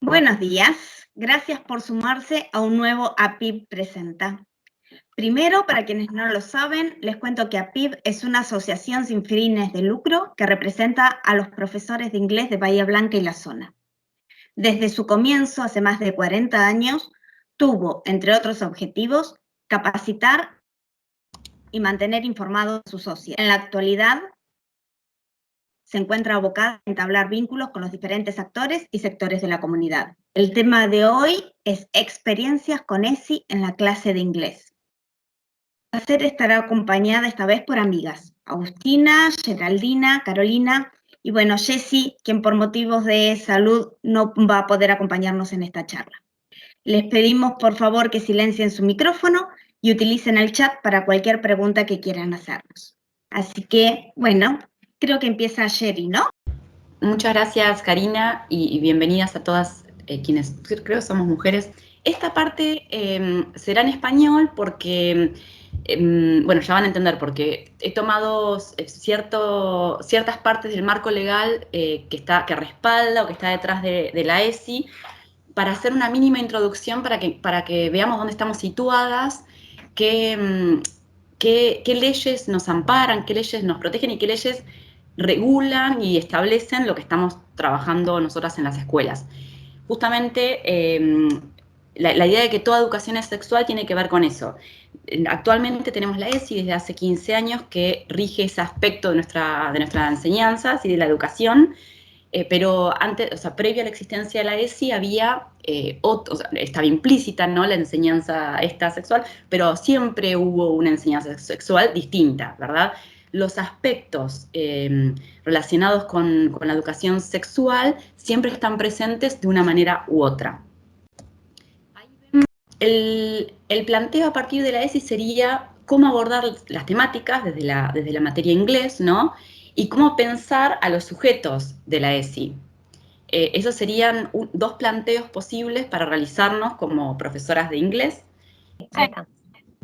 Buenos días, gracias por sumarse a un nuevo APIBB Presenta. Primero, para quienes no lo saben, les cuento que APIBB es una asociación sin fines de lucro que representa a los profesores de inglés de Bahía Blanca y la zona. Desde su comienzo, hace más de 40 años, tuvo, entre otros objetivos, capacitar y mantener informados a sus socios. En la actualidad, se encuentra abocada a entablar vínculos con los diferentes actores y sectores de la comunidad. El tema de hoy es experiencias con ESI en la clase de inglés. La serie estará acompañada esta vez por amigas, Agustina, Geraldina, Karina y bueno, Jessie, quien por motivos de salud no va a poder acompañarnos en esta charla. Les pedimos por favor que silencien su micrófono y utilicen el chat para cualquier pregunta que quieran hacernos. Así que, bueno, creo que empieza Sherry, ¿no? Muchas gracias, Karina, y bienvenidas a todas quienes creo que somos mujeres. Esta parte será en español porque, bueno, ya van a entender, porque he tomado ciertas partes del marco legal que respalda o que está detrás de la ESI para hacer una mínima introducción para que veamos dónde estamos situadas, qué leyes nos amparan, qué leyes nos protegen y qué leyes regulan y establecen lo que estamos trabajando nosotras en las escuelas. Justamente la idea de que toda educación es sexual tiene que ver con eso. Actualmente tenemos la ESI desde hace 15 años que rige ese aspecto de nuestra enseñanza y de la educación, pero antes, o sea, previo a la existencia de la ESI había, estaba implícita, ¿no?, la enseñanza esta sexual, pero siempre hubo una enseñanza sexual distinta, ¿verdad? Los aspectos relacionados con la educación sexual siempre están presentes de una manera u otra. El planteo a partir de la ESI sería cómo abordar las temáticas desde la materia inglés, ¿no?, y cómo pensar a los sujetos de la ESI. Esos serían dos planteos posibles para realizarnos como profesoras de inglés.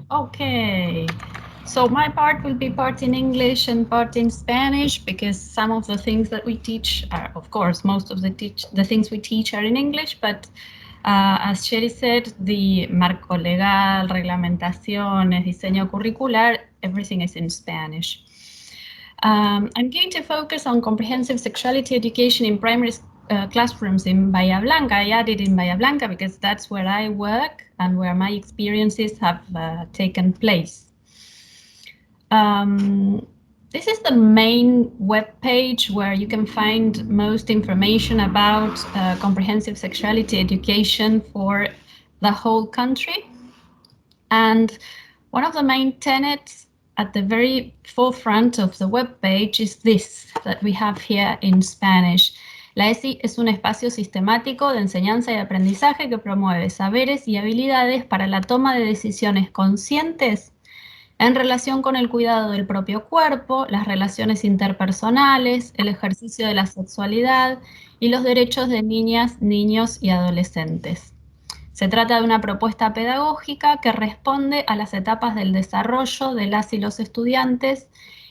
Okay, so my part will be part in English and part in Spanish because some of the things that we teach are, of course, most of the things we teach are in English, but as Sherry said, the marco legal, reglamentaciones, diseño curricular, everything is in Spanish. I'm going to focus on comprehensive sexuality education in primary classrooms in Bahía Blanca. I added in Bahía Blanca because that's where I work and where my experiences have taken place. This is the main web page where you can find most information about comprehensive sexuality education for the whole country. And one of the main tenets at the very forefront of the web page is this that we have here in Spanish. La ESI es un espacio sistemático de enseñanza y aprendizaje que promueve saberes y habilidades para la toma de decisiones conscientes en relación con el cuidado del propio cuerpo, las relaciones interpersonales, el ejercicio de la sexualidad y los derechos de niñas, niños y adolescentes. Se trata de una propuesta pedagógica que responde a las etapas del desarrollo de las y los estudiantes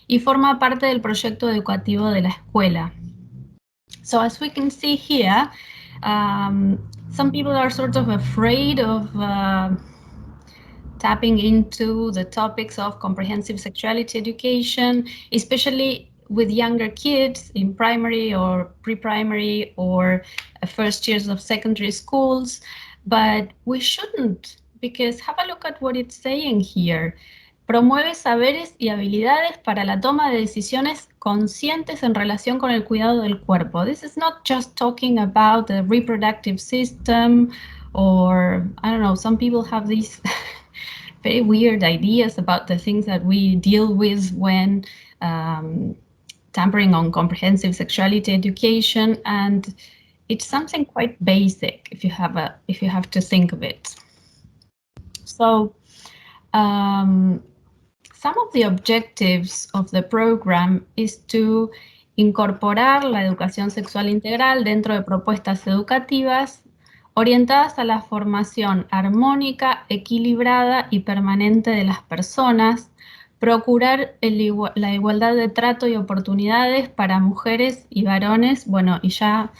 y forma parte del proyecto educativo de la escuela. So as we can see here, some people are sort of afraid of tapping into the topics of comprehensive sexuality education, especially with younger kids in primary or pre-primary or first years of secondary schools. But we shouldn't, because have a look at what it's saying here. Promueve saberes y habilidades para la toma de decisiones conscientes en relación con el cuidado del cuerpo. This is not just talking about the reproductive system or, I don't know, some people have these very weird ideas about the things that we deal with when tampering on comprehensive sexuality education, and it's something quite basic if you have to think of it. So some of the objectives of the program is to incorporar la educación sexual integral dentro de propuestas educativas orientadas a la formación armónica, equilibrada y permanente de las personas, procurar la igualdad de trato y oportunidades para mujeres y varones, bueno, y ya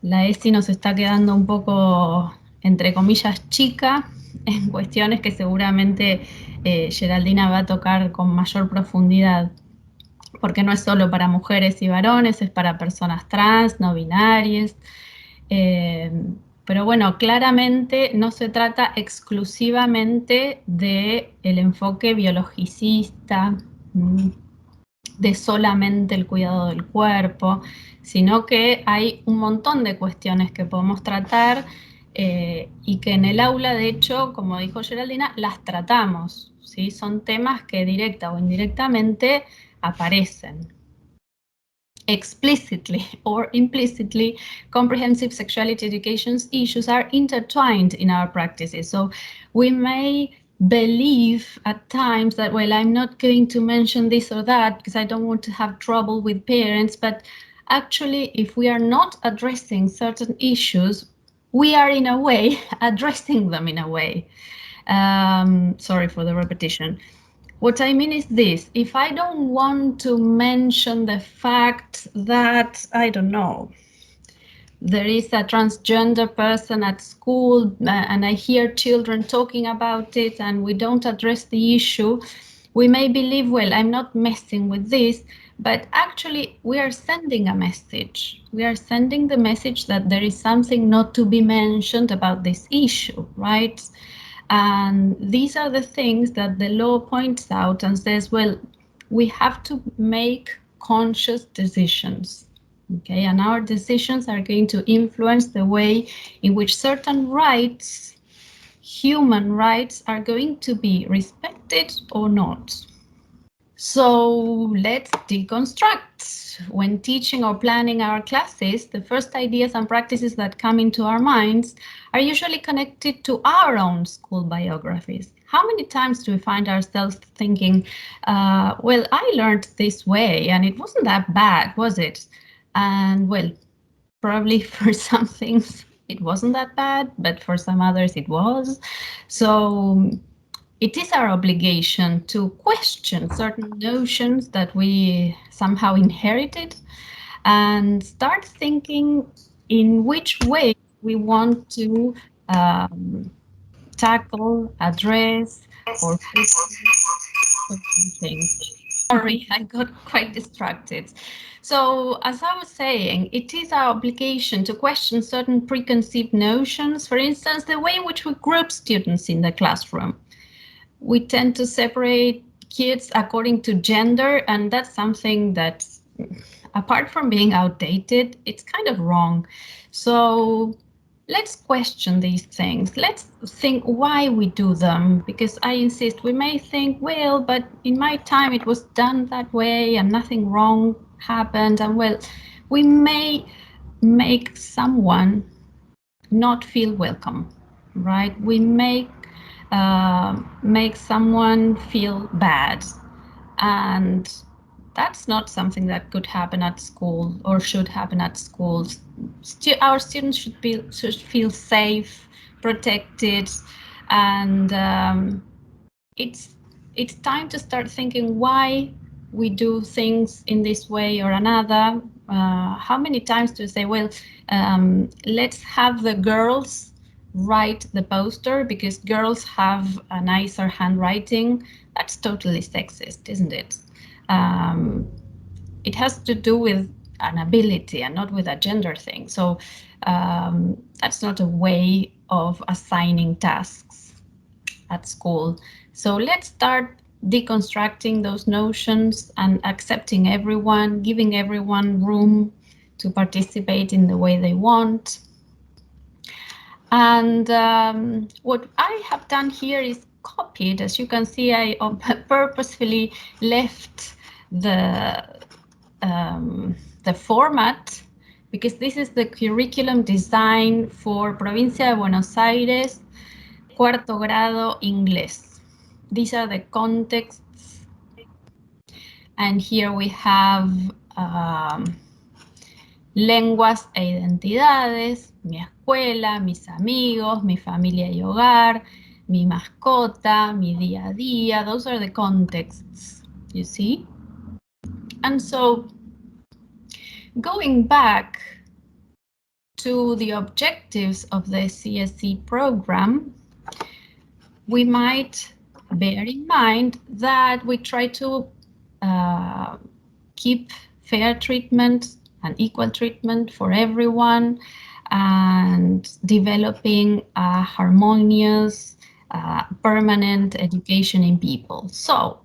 la ESI nos está quedando un poco, entre comillas, chica en cuestiones que seguramente Geraldina va a tocar con mayor profundidad, porque no es solo para mujeres y varones, es para personas trans, no binarias. Pero bueno, claramente no se trata exclusivamente del enfoque biologicista, de solamente el cuidado del cuerpo, sino que hay un montón de cuestiones que podemos tratar y que en el aula, de hecho, como dijo Geraldina, las tratamos, ¿sí? Son temas que directa o indirectamente aparecen. Explicitly or implicitly, comprehensive sexuality education issues are intertwined in our practices. So we may believe at times that, well, I'm not going to mention this or that because I don't want to have trouble with parents, but actually, if we are not addressing certain issues, we are in a way addressing them in a way. Sorry for the repetition. What I mean is this: if I don't want to mention the fact that, I don't know, there is a transgender person at school and I hear children talking about it and we don't address the issue, we may believe, well, I'm not messing with this, but actually we are sending a message. We are sending the message that there is something not to be mentioned about this issue, right? And these are the things that the law points out and says, well, we have to make conscious decisions, okay? And our decisions are going to influence the way in which certain rights, human rights, are going to be respected or not. So let's deconstruct. When teaching or planning our classes, the first ideas and practices that come into our minds are usually connected to our own school biographies. How many times do we find ourselves thinking, well, I learned this way and it wasn't that bad, was it? And well, probably for some things it wasn't that bad, but for some others it was. So it is our obligation to question certain notions that we somehow inherited and start thinking in which way we want to tackle, address, or things. Sorry, I got quite distracted. So, as I was saying, it is our obligation to question certain preconceived notions, for instance, the way in which we group students in the classroom. We tend to separate kids according to gender, and that's something that, apart from being outdated, it's kind of wrong. So let's question these things. Let's think why we do them, because I insist, we may think, well, but in my time it was done that way and nothing wrong happened. And well, we may make someone not feel welcome, right? We make someone feel bad, and that's not something that could happen at school or should happen at schools. Our students should feel safe, protected, and it's time to start thinking why we do things in this way or another. How many times do you say, well, let's have the girls write the poster because girls have a nicer handwriting? That's totally sexist, isn't it? It has to do with an ability and not with a gender thing. So that's not a way of assigning tasks at school. So let's start deconstructing those notions and accepting everyone, giving everyone room to participate in the way they want. And what I have done here is copied. As you can see, I purposefully left the format because this is the curriculum design for Provincia de Buenos Aires, cuarto grado inglés. These are the contexts. And here we have lenguas e identidades, mi escuela, mis amigos, mi familia y hogar, mi mascota, mi día a día. Those are the contexts, you see? And so, going back to the objectives of the CSE program, we might bear in mind that we try to keep fair treatment and equal treatment for everyone, and developing a harmonious, permanent education in people. So,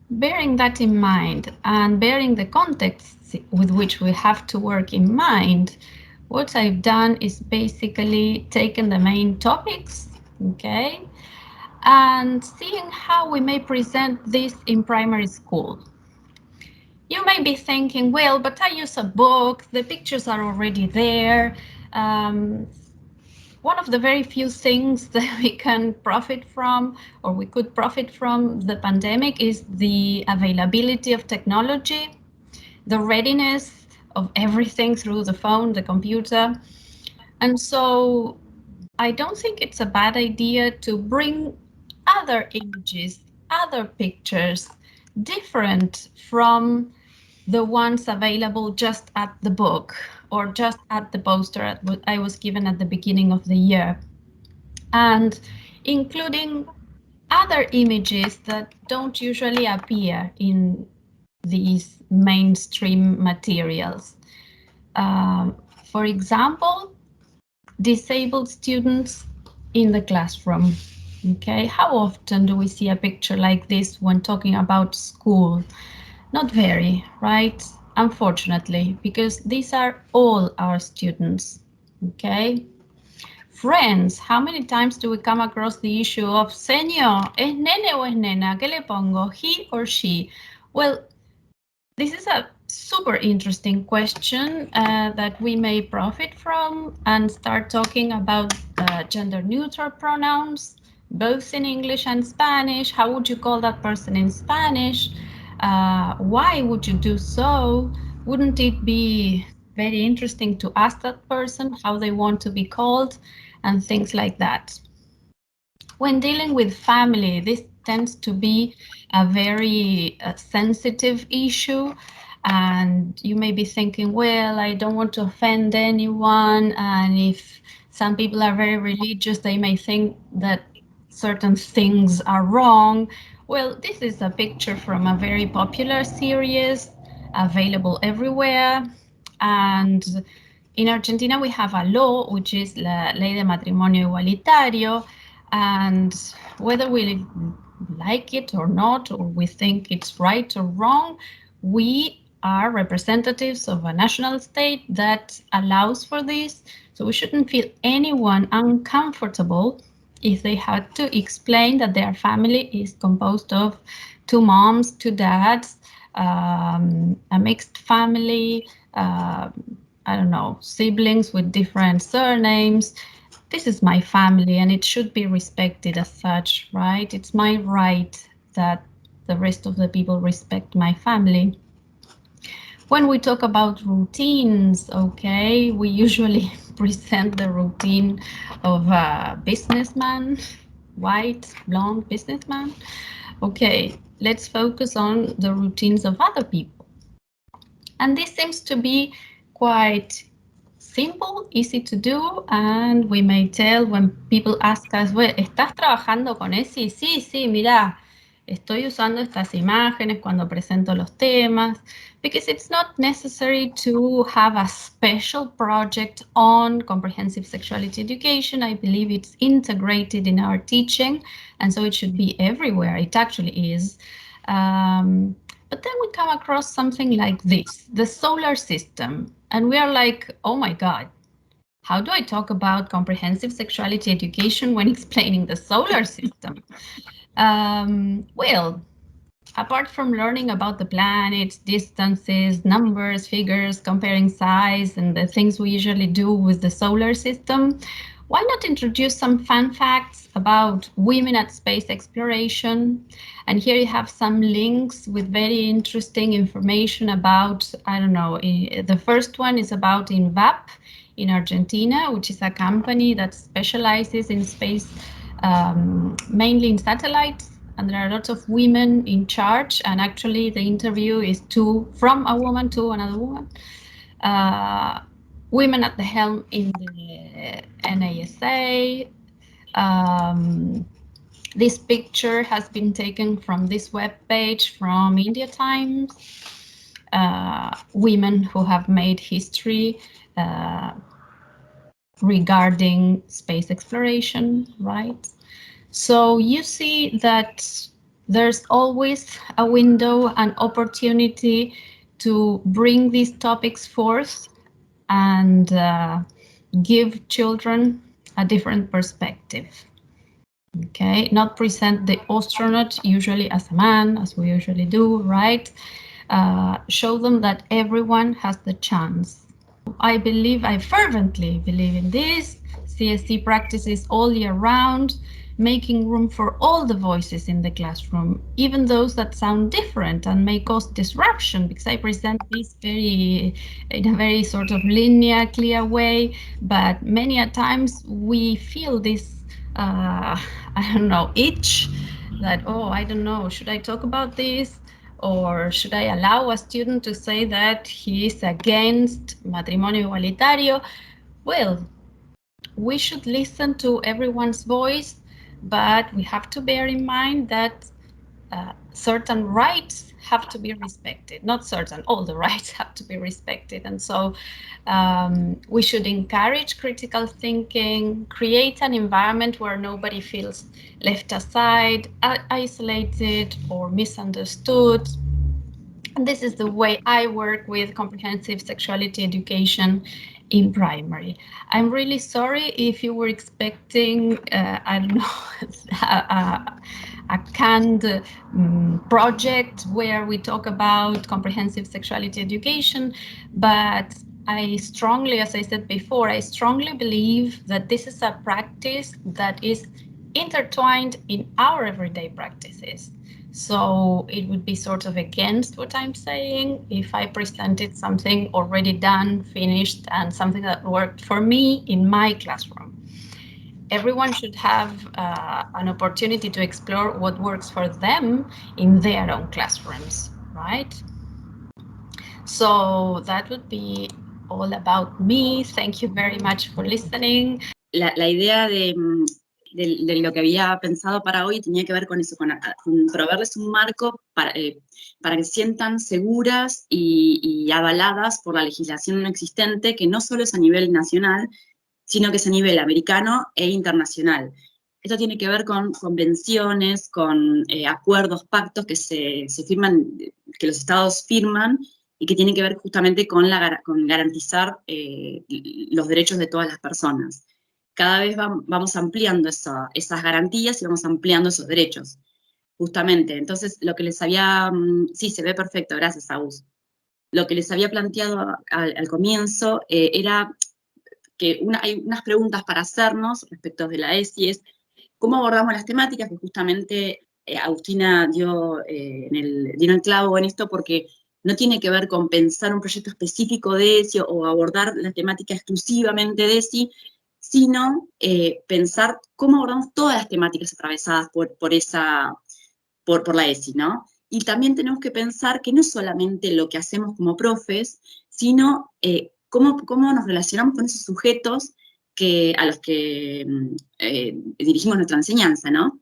bearing that in mind and bearing the context with which we have to work in mind, what I've done is basically taken the main topics, okay, and seeing how we may present this in primary school. You may be thinking, well, but I use a book, the pictures are already there. One of the very few things that we can profit from, or we could profit from the pandemic, is the availability of technology, the readiness of everything through the phone, the computer. And so I don't think it's a bad idea to bring other images, other pictures, different from the ones available just at the book or just at the poster I was given at the beginning of the year, and including other images that don't usually appear in these mainstream materials. For example, disabled students in the classroom. Okay, how often do we see a picture like this when talking about school? Not very, right? Unfortunately, because these are all our students, okay? Friends, how many times do we come across the issue of, señor, ¿es nene o es nena? ¿Qué le pongo? He or she? Well, this is a super interesting question that we may profit from and start talking about gender neutral pronouns, both in English and Spanish. How would you call that person in Spanish? Why would you do so? Wouldn't it be very interesting to ask that person how they want to be called and things like that? When dealing with family, this tends to be a very sensitive issue, and you may be thinking, well, I don't want to offend anyone, and if some people are very religious, they may think that certain things are wrong. Well, this is a picture from a very popular series available everywhere, and in Argentina we have a law which is la Ley de Matrimonio Igualitario, and whether we like it or not, or we think it's right or wrong, we are representatives of a national state that allows for this. So we shouldn't feel anyone uncomfortable if they had to explain that their family is composed of 2 moms, 2 dads, a mixed family, I don't know, siblings with different surnames. This is my family and it should be respected as such, right? It's my right that the rest of the people respect my family. When we talk about routines, okay, we usually present the routine of a businessman, white, blonde businessman. Okay, let's focus on the routines of other people. And this seems to be quite simple, easy to do, and we may tell when people ask us, well, ¿estás trabajando con ESI? Sí, sí, mira, estoy usando estas imágenes cuando presento los temas, because it's not necessary to have a special project on comprehensive sexuality education. I believe it's integrated in our teaching, and so it should be everywhere. It actually is. But then we come across something like this, the solar system, and we are like, oh my God, how do I talk about comprehensive sexuality education when explaining the solar system? Well, apart from learning about the planets, distances, numbers, figures, comparing size, and the things we usually do with the solar system, why not introduce some fun facts about women at space exploration? And here you have some links with very interesting information about, I don't know, the first one is about INVAP in Argentina, which is a company that specializes in space, mainly in satellites. And there are lots of women in charge. And actually the interview is from a woman to another woman. women at the helm in the NASA. This picture has been taken from this webpage from India Times. Women who have made history regarding space exploration, right? So you see that there's always a window, an opportunity to bring these topics forth and give children a different perspective. Okay, not present the astronaut usually as a man, as we usually do, right? Show them that everyone has the chance. I fervently believe in this. CSC practices all year round, making room for all the voices in the classroom, even those that sound different and may cause disruption, because I present this in a very sort of linear, clear way, but many a times we feel this, I don't know, itch that, oh, I don't know, should I talk about this? Or should I allow a student to say that he is against matrimonio igualitario? Well, we should listen to everyone's voice, but we have to bear in mind that certain rights have to be respected. Not certain, all the rights have to be respected. And so we should encourage critical thinking, create an environment where nobody feels left aside, isolated, or misunderstood. And this is the way I work with comprehensive sexuality education in primary. I'm really sorry if you were expecting, I don't know, a canned project where we talk about comprehensive sexuality education, but I strongly, as I said before, I strongly believe that this is a practice that is intertwined in our everyday practices. So it would be sort of against what I'm saying if I presented something already done, finished, and something that worked for me in my classroom. Everyone should have an opportunity to explore what works for them in their own classrooms, right? So that would be all about me. Thank you very much for listening. La idea de lo que había pensado para hoy tenía que ver con eso, con proveerles un marco para que se sientan seguras y avaladas por la legislación existente, que no solo es a nivel nacional, sino que es a nivel americano e internacional. Esto tiene que ver con convenciones, con acuerdos, pactos que se firman, que los estados firman, y que tienen que ver justamente con garantizar los derechos de todas las personas. Cada vez vamos ampliando esas garantías y vamos ampliando esos derechos, justamente. Entonces, lo que les había... sí, se ve perfecto, gracias, Agus. Lo que les había planteado al comienzo era que hay unas preguntas para hacernos respecto de la ESI, es cómo abordamos las temáticas, que justamente Agustina dio el clavo en esto, porque no tiene que ver con pensar un proyecto específico de ESI o abordar la temática exclusivamente de ESI, sino pensar cómo abordamos todas las temáticas atravesadas por la ESI, ¿no? Y también tenemos que pensar que no solamente lo que hacemos como profes, sino cómo nos relacionamos con esos sujetos a los que dirigimos nuestra enseñanza, ¿no?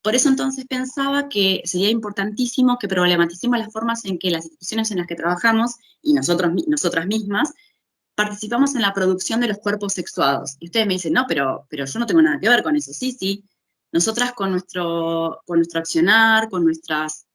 Por eso entonces pensaba que sería importantísimo que problematicemos las formas en que las instituciones en las que trabajamos, y nosotras mismas, participamos en la producción de los cuerpos sexuados. Y ustedes me dicen, no, pero yo no tengo nada que ver con eso. Sí, sí. Nosotras con nuestro accionar, con nuestras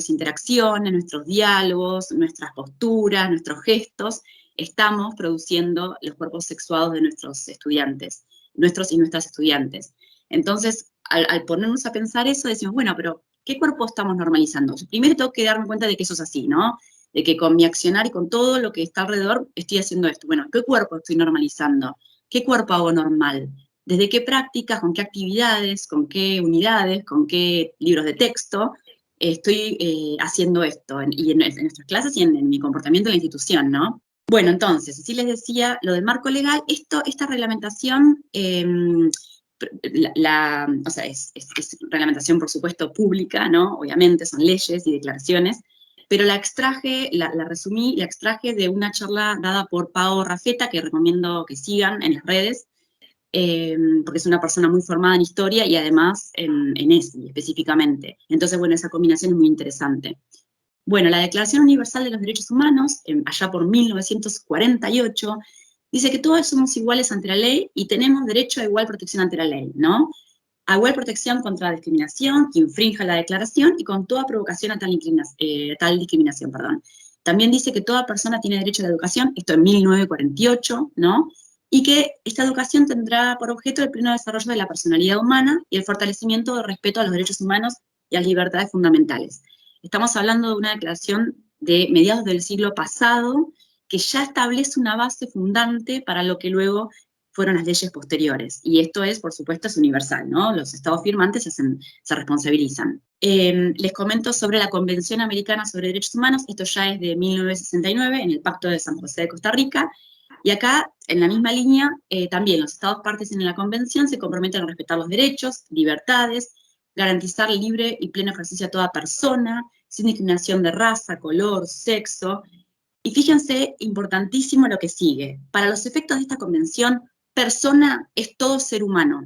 interacciones, nuestros diálogos, nuestras posturas, nuestros gestos, estamos produciendo los cuerpos sexuados de nuestros estudiantes, nuestros y nuestras estudiantes. Entonces, al ponernos a pensar eso, decimos, bueno, pero ¿qué cuerpo estamos normalizando? Primero tengo que darme cuenta de que eso es así, ¿no? De que con mi accionar y con todo lo que está alrededor estoy haciendo esto. Bueno, ¿qué cuerpo estoy normalizando? ¿Qué cuerpo hago normal? ¿Desde qué prácticas, con qué actividades, con qué unidades, con qué libros de texto estoy haciendo esto? Y en nuestras clases y en mi comportamiento en la institución, ¿no? Bueno, entonces, así les decía, lo del marco legal, esta reglamentación, o sea, es reglamentación, por supuesto, pública, ¿no? Obviamente, son leyes y declaraciones, pero la extraje, la resumí, la extraje de una charla dada por Pao Rafeta, que recomiendo que sigan en las redes, porque es una persona muy formada en historia y además en ESI específicamente. Entonces, bueno, esa combinación es muy interesante. Bueno, la Declaración Universal de los Derechos Humanos, allá por 1948, dice que todos somos iguales ante la ley y tenemos derecho a igual protección ante la ley, ¿no? A igual protección contra la discriminación que infrinja la declaración y con toda provocación a tal discriminación, perdón. También dice que toda persona tiene derecho a la educación, esto en 1948, ¿no? Y que esta educación tendrá por objeto el pleno desarrollo de la personalidad humana y el fortalecimiento del respeto a los derechos humanos y a las libertades fundamentales. Estamos hablando de una declaración de mediados del siglo pasado que ya establece una base fundante para lo que luego fueron las leyes posteriores. Y esto es, por supuesto, es universal, ¿no? Los estados firmantes se responsabilizan. Les comento sobre la Convención Americana sobre Derechos Humanos. Esto ya es de 1969, en el Pacto de San José de Costa Rica. Y acá, en la misma línea, también los estados partes en la Convención se comprometen a respetar los derechos, libertades, garantizar libre y pleno ejercicio a toda persona, sin discriminación de raza, color, sexo. Y fíjense, importantísimo lo que sigue. Para los efectos de esta convención, persona es todo ser humano.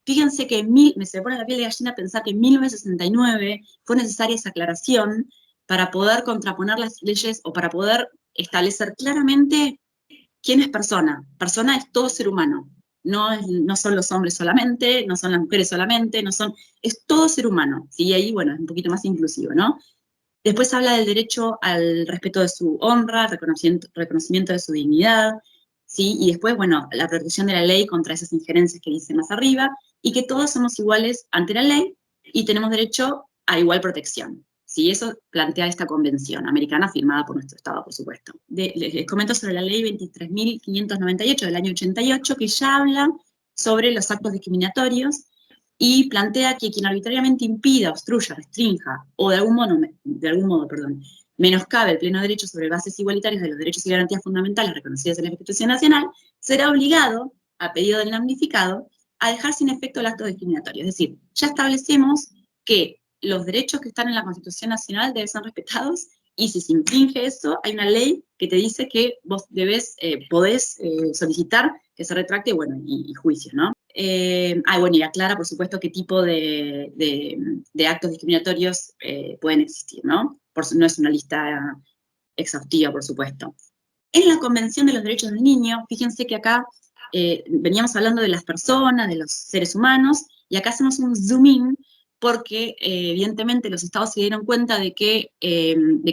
Fíjense que me se pone la piel de gallina pensar que en 1969 fue necesaria esa aclaración para poder contraponer las leyes o para poder establecer claramente quién es persona. Persona es todo ser humano. No son los hombres solamente, no son las mujeres solamente, es todo ser humano. ¿Sí? Y ahí, bueno, es un poquito más inclusivo, ¿no? Después habla del derecho al respeto de su honra, reconocimiento de su dignidad, ¿sí? Y después, bueno, la protección de la ley contra esas injerencias que dice más arriba, y que todos somos iguales ante la ley y tenemos derecho a igual protección. ¿Sí? Eso plantea esta convención americana firmada por nuestro Estado, por supuesto. Les comento sobre la ley 23.598 del año 88, que ya habla sobre los actos discriminatorios, y plantea que quien arbitrariamente impida, obstruya, restrinja o de algún modo, menoscabe el pleno derecho sobre bases igualitarias de los derechos y garantías fundamentales reconocidas en la Constitución Nacional, será obligado, a pedido del damnificado, a dejar sin efecto el acto discriminatorio. Es decir, ya establecemos que los derechos que están en la Constitución Nacional deben ser respetados, y si se infringe eso, hay una ley que te dice que vos podés solicitar que se retracte, bueno, y juicio, ¿no? Bueno, y aclara, por supuesto, qué tipo de actos discriminatorios pueden existir, ¿no? No es una lista exhaustiva, por supuesto. En la Convención de los Derechos del Niño, fíjense que acá veníamos hablando de las personas, de los seres humanos, y acá hacemos un zoom in porque evidentemente los estados se dieron cuenta de que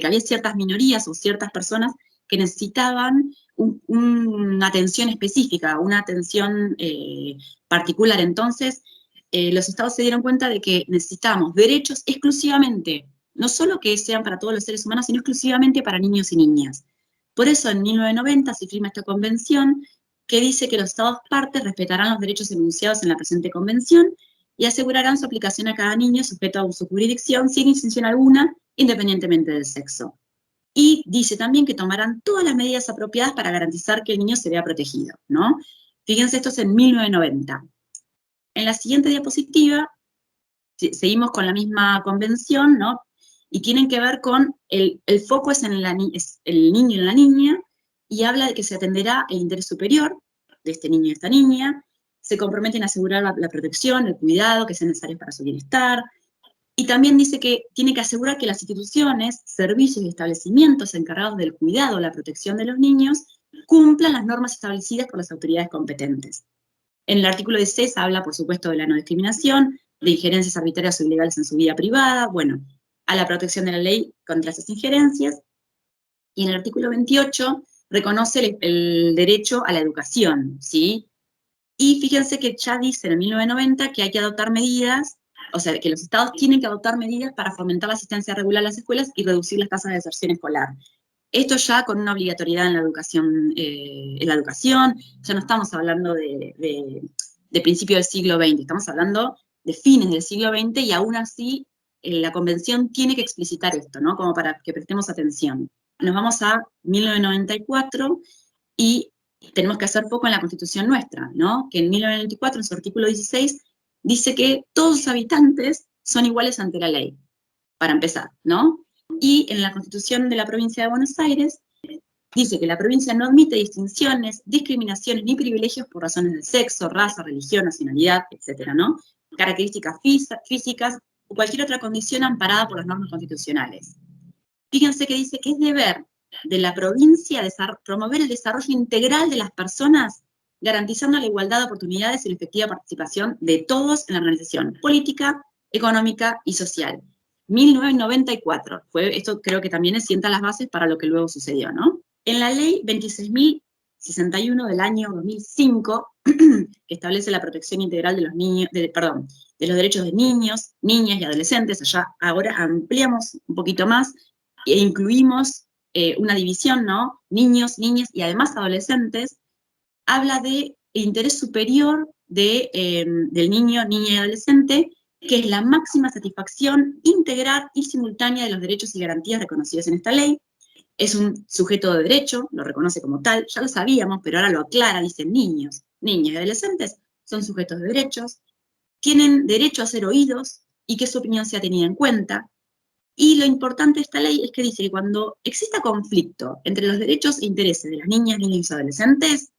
había ciertas minorías o ciertas personas que necesitaban una atención específica, una atención particular. Entonces, los estados se dieron cuenta de que necesitábamos derechos exclusivamente, no solo que sean para todos los seres humanos, sino exclusivamente para niños y niñas. Por eso, en 1990 se firma esta convención que dice que los estados partes respetarán los derechos enunciados en la presente convención y asegurarán su aplicación a cada niño sujeto a su jurisdicción sin distinción alguna, independientemente del sexo. Y dice también que tomarán todas las medidas apropiadas para garantizar que el niño se vea protegido, ¿no? Fíjense, esto es en 1990. En la siguiente diapositiva, seguimos con la misma convención, ¿no? Y tienen que ver con, el foco es en el niño y la niña, y habla de que se atenderá el interés superior de este niño y esta niña, se comprometen a asegurar la protección, el cuidado que sean necesarios para su bienestar, y también dice que tiene que asegurar que las instituciones, servicios y establecimientos encargados del cuidado o la protección de los niños cumplan las normas establecidas por las autoridades competentes. En el artículo 16 habla, por supuesto, de la no discriminación, de injerencias arbitrarias o ilegales en su vida privada, bueno, a la protección de la ley contra esas injerencias, y en el artículo 28 reconoce el derecho a la educación, ¿sí? Y fíjense que ya dice en 1990 que hay que adoptar medidas, o sea, que los estados tienen que adoptar medidas para fomentar la asistencia regular a las escuelas y reducir las tasas de deserción escolar. Esto ya con una obligatoriedad en la educación, ya no estamos hablando de principio del siglo XX, estamos hablando de fines del siglo XX, y aún así la convención tiene que explicitar esto, ¿no? Como para que prestemos atención. Nos vamos a 1994 y tenemos que hacer foco en la Constitución nuestra, ¿no? Que en 1994, en su artículo 16, dice que todos los habitantes son iguales ante la ley, para empezar, ¿no? Y en la Constitución de la Provincia de Buenos Aires dice que la provincia no admite distinciones, discriminaciones ni privilegios por razones de sexo, raza, religión, nacionalidad, etcétera, ¿no? Características físicas o cualquier otra condición amparada por las normas constitucionales. Fíjense que dice que es deber de la provincia promover el desarrollo integral de las personas, garantizando la igualdad de oportunidades y la efectiva participación de todos en la organización política, económica y social. 1994. Esto creo que también sienta las bases para lo que luego sucedió, ¿no? En la ley 26.061 del año 2005, que establece la protección integral de los niños, de los derechos de niños, niñas y adolescentes, ahora ampliamos un poquito más e incluimos una división, ¿no? Niños, niñas y además adolescentes, habla de interés superior del niño, niña y adolescente, que es la máxima satisfacción integral y simultánea de los derechos y garantías reconocidos en esta ley. Es un sujeto de derecho, lo reconoce como tal, ya lo sabíamos, pero ahora lo aclara, dice niños, niñas y adolescentes son sujetos de derechos, tienen derecho a ser oídos y que su opinión sea tenida en cuenta. Y lo importante de esta ley es que dice que cuando exista conflicto entre los derechos e intereses de las niñas, niños y adolescentes,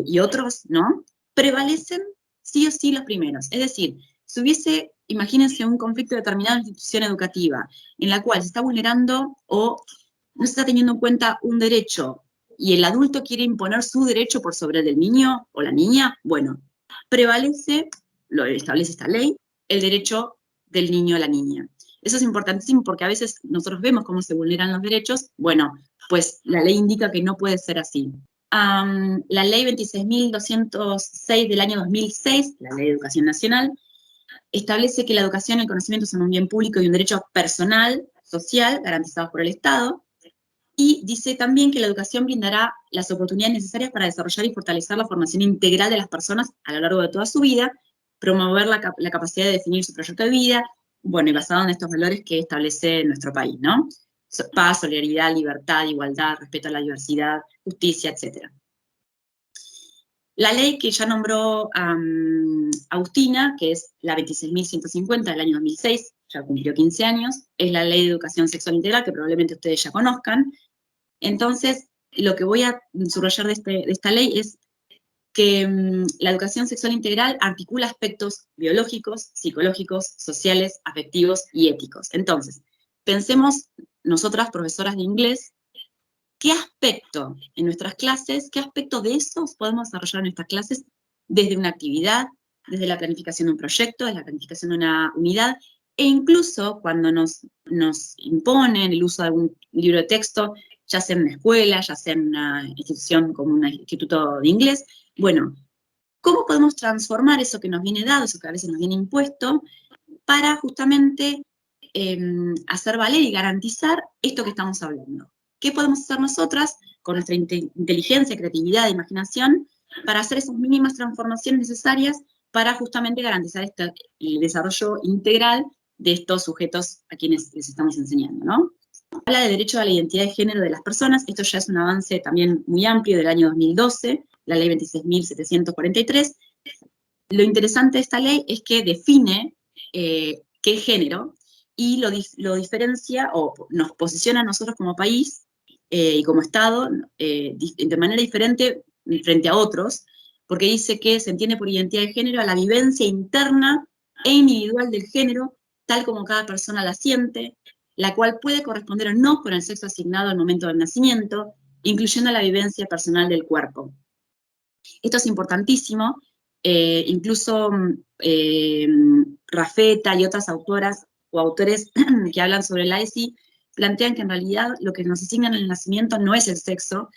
y otros, ¿no? Prevalecen sí o sí los primeros. Es decir, si hubiese, imagínense, un conflicto determinado en la institución educativa, en la cual se está vulnerando o no se está teniendo en cuenta un derecho, y el adulto quiere imponer su derecho por sobre el del niño o la niña, bueno, prevalece, lo establece esta ley, el derecho del niño o la niña. Eso es importantísimo porque a veces nosotros vemos cómo se vulneran los derechos, bueno, pues la ley indica que no puede ser así. La ley 26.206 del año 2006, la ley de educación nacional, establece que la educación y el conocimiento son un bien público y un derecho personal, social, garantizados por el Estado, y dice también que la educación brindará las oportunidades necesarias para desarrollar y fortalecer la formación integral de las personas a lo largo de toda su vida, promover la capacidad de definir su proyecto de vida, bueno, y basado en estos valores que establece nuestro país, ¿no? Paz, solidaridad, libertad, igualdad, respeto a la diversidad, justicia, etc. La ley que ya nombró Agustina, que es la 26.150 del año 2006, ya cumplió 15 años, es la Ley de Educación Sexual Integral, que probablemente ustedes ya conozcan. Entonces, lo que voy a subrayar de esta ley es que la educación sexual integral articula aspectos biológicos, psicológicos, sociales, afectivos y éticos. Entonces, pensemos nosotras, profesoras de inglés, ¿qué aspecto en nuestras clases, qué aspecto de esos podemos desarrollar en nuestras clases desde una actividad, desde la planificación de un proyecto, desde la planificación de una unidad, e incluso cuando nos imponen el uso de algún libro de texto, ya sea en una escuela, ya sea en una institución como un instituto de inglés? Bueno, ¿cómo podemos transformar eso que nos viene dado, eso que a veces nos viene impuesto, para justamente hacer valer y garantizar esto que estamos hablando? ¿Qué podemos hacer nosotras con nuestra inteligencia, creatividad e imaginación para hacer esas mínimas transformaciones necesarias para justamente garantizar el desarrollo integral de estos sujetos a quienes les estamos enseñando, ¿no? Habla de derecho a la identidad de género de las personas. Esto ya es un avance también muy amplio del año 2012, la ley 26.743. Lo interesante de esta ley es que define qué es género y lo diferencia o nos posiciona a nosotros como país y como Estado de manera diferente frente a otros, porque dice que se entiende por identidad de género a la vivencia interna e individual del género, tal como cada persona la siente, la cual puede corresponder o no con el sexo asignado al momento del nacimiento, incluyendo la vivencia personal del cuerpo. Esto es importantísimo, incluso Rafeta y otras autoras o autores que hablan sobre la ESI plantean que en realidad lo que nos asignan en el nacimiento no es el sexo,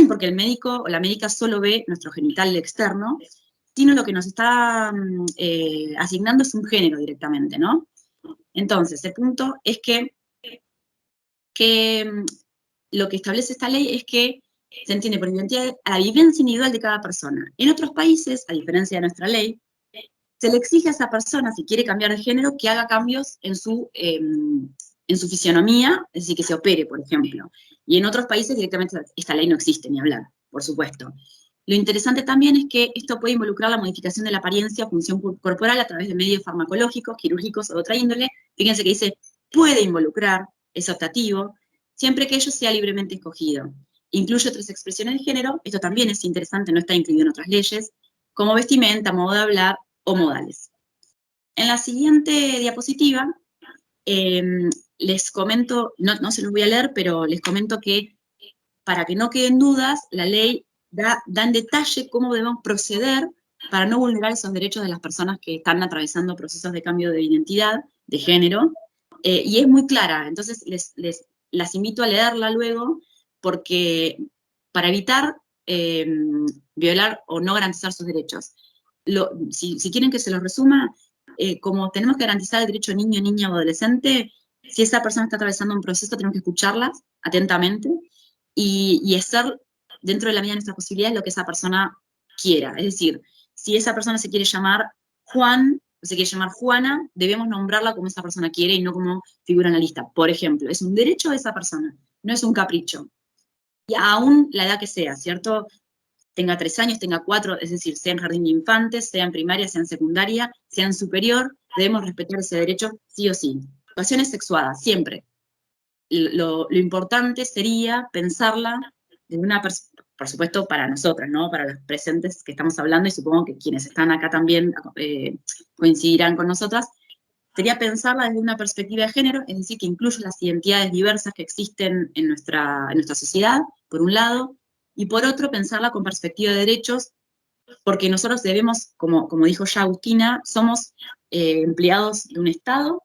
porque el médico o la médica solo ve nuestro genital externo, sino lo que nos está asignando es un género directamente, ¿no? Entonces, el punto es que lo que establece esta ley es que se entiende por identidad a la vivencia individual de cada persona. En otros países, a diferencia de nuestra ley, se le exige a esa persona, si quiere cambiar de género, que haga cambios en su fisionomía, es decir, que se opere, por ejemplo. Y en otros países directamente esta ley no existe, ni hablar, por supuesto. Lo interesante también es que esto puede involucrar la modificación de la apariencia o función corporal a través de medios farmacológicos, quirúrgicos o de otra índole. Fíjense que dice puede involucrar, es optativo, siempre que ello sea libremente escogido. Incluye otras expresiones de género, esto también es interesante, no está incluido en otras leyes, como vestimenta, modo de hablar o modales. En la siguiente diapositiva, les comento, no se los voy a leer, pero les comento que para que no queden dudas, la ley da en detalle cómo debemos proceder para no vulnerar esos derechos de las personas que están atravesando procesos de cambio de identidad, de género, y es muy clara, entonces las invito a leerla luego, porque para evitar violar o no garantizar sus derechos. Si quieren que se los resuma, como tenemos que garantizar el derecho niño, niña o adolescente, si esa persona está atravesando un proceso, tenemos que escucharlas atentamente y hacer, dentro de la medida de nuestras posibilidades, lo que esa persona quiera. Es decir, si esa persona se quiere llamar Juan, o se quiere llamar Juana, debemos nombrarla como esa persona quiere y no como figura en la lista. Por ejemplo, es un derecho de esa persona, no es un capricho. Y aún la edad que sea, ¿cierto? Tenga 3 años, tenga 4, es decir, sea en jardín de infantes, sea en primaria, sea en secundaria, sea en superior, debemos respetar ese derecho sí o sí. Situaciones sexuadas, siempre. Lo importante sería pensarla desde una perspectiva, por supuesto, para nosotras, ¿no? Para los presentes que estamos hablando, y supongo que quienes están acá también coincidirán con nosotras, sería pensarla desde una perspectiva de género, es decir, que incluye las identidades diversas que existen en nuestra sociedad, por un lado, y por otro, pensarla con perspectiva de derechos, porque nosotros debemos, como dijo ya Agustina, somos empleados de un Estado,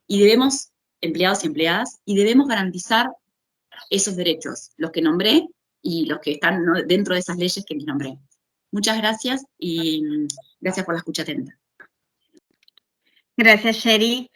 y debemos, empleados y empleadas, y debemos garantizar esos derechos, los que nombré y los que están, ¿no?, dentro de esas leyes que les nombré. Muchas gracias y gracias por la escucha atenta. Gracias, Sherry.